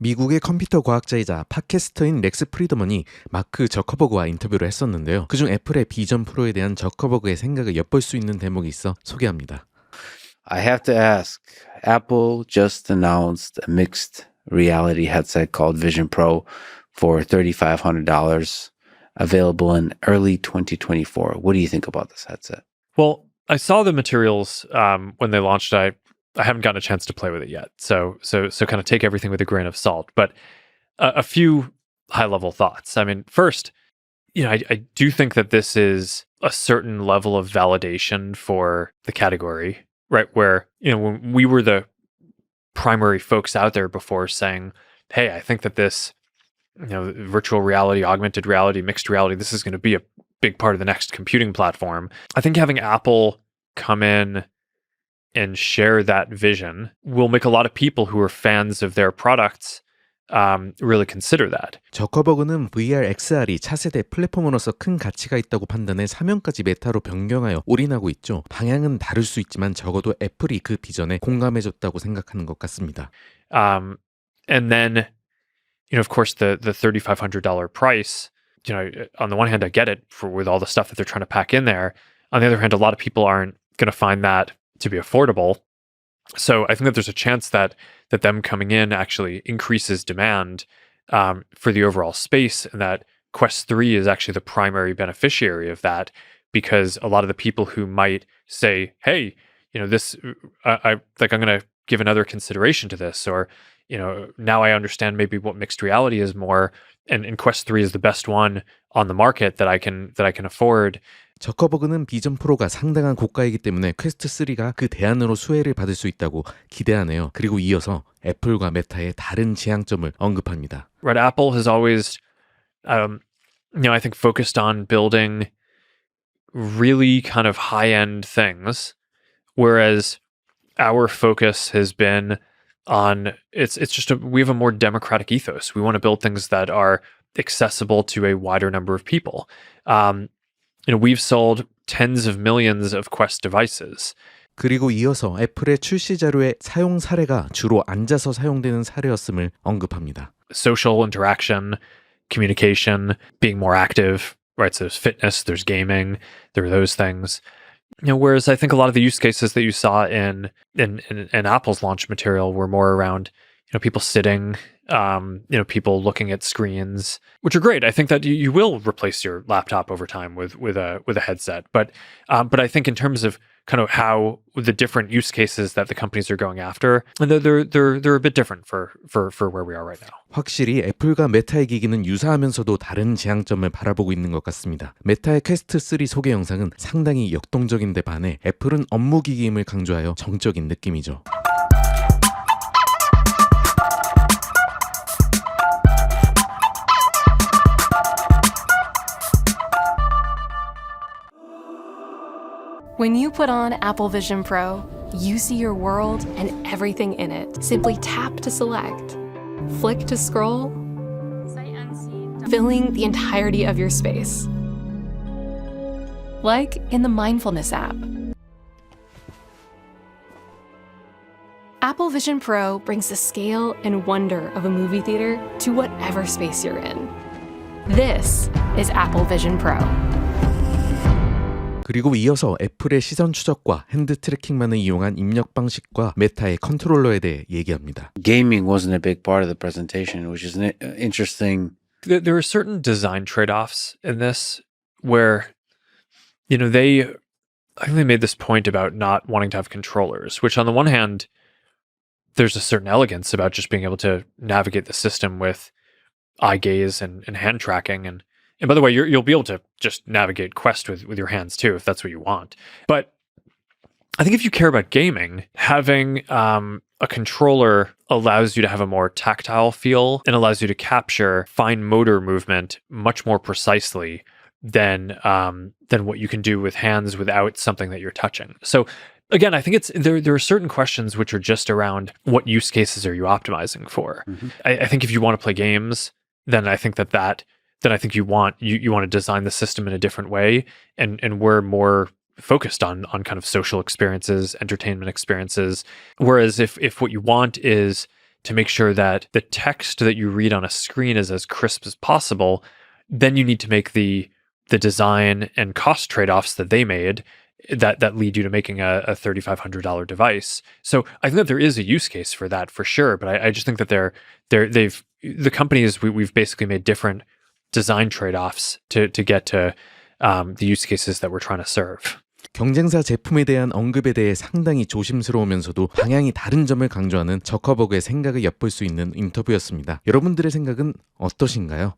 미국의 컴퓨터 과학자이자 팟캐스터인 렉스 프리드먼이 마크 저커버그와 인터뷰를 했었는데요. 그중 애플의 비전 프로에 대한 저커버그의 생각을 엿볼 수 있는 대목이 있어 소개합니다. I have to ask, Apple just announced a mixed reality headset called Vision Pro for $3,500, available in early 2024. What do you think about this headset? Well, I saw the materials when they launched it. I haven't gotten a chance to play with it yet. So kind of take everything with a grain of salt. But a few high-level thoughts. I mean, first, I do think that this is a certain level of validation for the category, right? Where, when we were the primary folks out there before saying, hey, I think that this, virtual reality, augmented reality, mixed reality, this is going to be a big part of the next computing platform. I think having Apple come in and share that vision will make a lot of people who are fans of their products really consider that. 저커버그는 VR, XR이 차세대 플랫폼으로서 큰 가치가 있다고 판단해 사명까지 메타로 변경하여 올인하고 있죠. 방향은 다를 수 있지만 적어도 애플이 그 비전에 공감해줬다고 생각하는 것 같습니다. And then, of course, the $3,500 price, on the one hand, I get it with all the stuff that they're trying to pack in there. On the other hand, a lot of people aren't going to find that to be affordable. So I think that there's a chance that them coming in actually increases demand for the overall space, and that Quest 3 is actually the primary beneficiary of that, because a lot of the people who might say, hey, this, I'm going to give another consideration to this, or, now I understand maybe what mixed reality is more, and Quest 3 is the best one on the market that I can afford. 저커버그는 비전 프로가 상당한 고가이기 때문에 퀘스트 3가 그 대안으로 수혜를 받을 수 있다고 기대하네요. 그리고 이어서 애플과 메타의 다른 지향점을 언급합니다. Right, Apple has always, I think focused on building really kind of high-end things, whereas our focus has been on we have a more democratic ethos. We want to build things that are accessible to a wider number of people. We've sold tens of millions of Quest devices. 그리고 이어서 애플의 출시 자료의 사용 사례가 주로 앉아서 사용되는 사례였음을 언급합니다. Social interaction, communication, being more active, right? So there's fitness, there's gaming, there are those things. Whereas I think a lot of the use cases that you saw in Apple's launch material were more around, people sitting, people looking at screens, which are great. I think that you will replace your laptop over time with a headset. But I think in terms of kind of how the different use cases that the companies are going after, they're a bit different for where we are right now. 확실히 애플과 메타의 기기는 유사하면서도 다른 지향점을 바라보고 있는 것 같습니다. 메타의 퀘스트 3 소개 영상은 상당히 역동적인데 반해 애플은 업무 기기임을 강조하여 정적인 느낌이죠. When you put on Apple Vision Pro, you see your world and everything in it. Simply tap to select, flick to scroll, filling the entirety of your space. Like in the Mindfulness app. Apple Vision Pro brings the scale and wonder of a movie theater to whatever space you're in. This is Apple Vision Pro. 그리고 이어서 애플의 시선 추적과 핸드 트래킹만을 이용한 입력 방식과 메타의 컨트롤러에 대해 얘기합니다. Gaming wasn't a big part of the presentation, which is interesting. There are certain design trade-offs in this where, I think they made this point about not wanting to have controllers, which on the one hand, there's a certain elegance about just being able to navigate the system with eye gaze and hand tracking. And by the way, you'll be able to just navigate Quest with your hands too, if that's what you want. But I think if you care about gaming, having a controller allows you to have a more tactile feel and allows you to capture fine motor movement much more precisely than what you can do with hands without something that you're touching. So again, I think there are certain questions which are just around what use cases are you optimizing for. Mm-hmm. I think if you want to play games, then I think then I think you want to design the system in a different way, and we're more focused on kind of social experiences, entertainment experiences. Whereas if what you want is to make sure that the text that you read on a screen is as crisp as possible, then you need to make the design and cost trade-offs that they made that lead you to making a $3,500 device. So I think that there is a use case for that for sure, but I just think that the companies, we've basically made different design trade-offs to get to the use cases that we're trying to serve. 경쟁사 제품에 대한 언급에 대해 상당히 조심스러우면서도 방향이 다른 점을 강조하는 저커버그의 생각을 엿볼 수 있는 인터뷰였습니다. 여러분들의 생각은 어떠신가요?